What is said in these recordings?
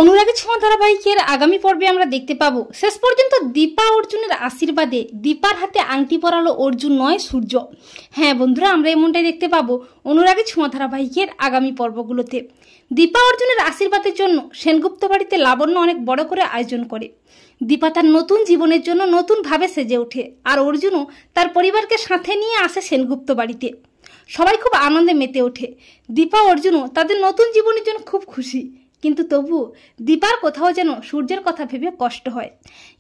অনুরাগী ছোঁয়া ধারাবাহিকের আগামী পর্বে আমরা দেখতে পাবো শেষ পর্যন্ত দীপা অর্জুনের আশীর্বাদে দীপার হাতে আংটি পরালো অর্জুন নয় সূর্য। হ্যাঁ বন্ধুরা, আমরা এমনটাই দেখতে পাবো অনুরাগী ছোঁয়া ধারাবাহিকের আগামী পর্বগুলোতে। দীপা অর্জুনের আশীর্বাদের জন্য সেনগুপ্ত বাড়িতে লাবণ্য অনেক বড় করে আয়োজন করে। দীপা তার নতুন জীবনের জন্য নতুনভাবে সেজে ওঠে, আর অর্জুনও তার পরিবারকে সাথে নিয়ে আসে সেনগুপ্ত বাড়িতে। সবাই খুব আনন্দে মেতে ওঠে। দীপা অর্জুনও তাদের নতুন জীবনের জন্য খুব খুশি, কিন্তু তবুও দীপার কোথাও যেন সূর্যের কথা ভেবে কষ্ট হয়।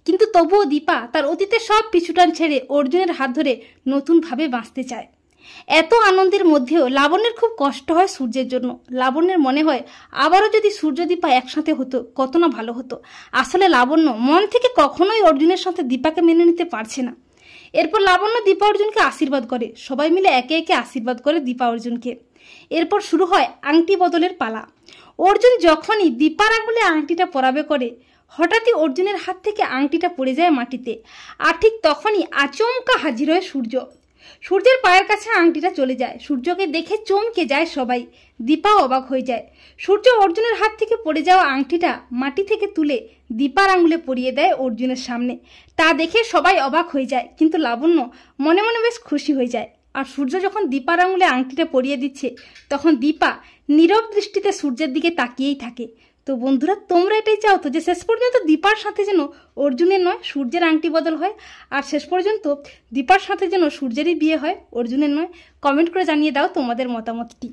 কিন্তু তবুও দীপা তার অতীতের সব পিছুটান ছেড়ে অর্জুনের হাত ধরে নতুনভাবে বাঁচতে চায়। এত আনন্দের মধ্যেও লাবণ্যের খুব কষ্ট হয় সূর্যের জন্য। লাবণ্যের মনে হয় আবারও যদি সূর্য দীপা একসাথে হতো কত না ভালো হতো। আসলে লাবণ্য মন থেকে কখনোই অর্জুনের সাথে দীপাকে মেনে নিতে পারছে না। এরপর লাবণ্য দীপা অর্জুনকে আশীর্বাদ করে। সবাই মিলে একে একে আশীর্বাদ করে দীপা অর্জুনকে। এরপর শুরু হয় আংটি বদলের পালা। অর্জুন যখনই দীপার আঙুলে আংটিটা পরাবে করে, হঠাৎই অর্জুনের হাত থেকে আংটিটা পড়ে যায় মাটিতে। আর ঠিক তখনই আচমকা হাজির হয় সূর্য। সূর্যের পায়ের কাছে আংটিটা চলে যায়। সূর্যকে দেখে চমকে যায় সবাই। দীপাও অবাক হয়ে যায়। সূর্য অর্জুনের হাত থেকে পড়ে যাওয়া আংটিটা মাটি থেকে তুলে দীপার আঙুলে পরিয়ে দেয় অর্জুনের সামনে। তা দেখে সবাই অবাক হয়ে যায়, কিন্তু লাবণ্য মনে মনে বেশ খুশি হয়ে যায়। আর সূর্য যখন দীপার আঙুলে আংটিটা পরিয়ে দিচ্ছে, তখন দীপা নীরব দৃষ্টিতে সূর্যের দিকে তাকিয়েই থাকে। তো বন্ধুরা, তোমরা এটাই চাও তো যে শেষ পর্যন্ত দীপার সাথে যেন অর্জুনের নয় সূর্যের আংটি বদল হয়, আর শেষ পর্যন্ত দীপার সাথে যেন সূর্যেরই বিয়ে হয়, অর্জুনের নয়? কমেন্ট করে জানিয়ে দাও তোমাদের মতামতটি।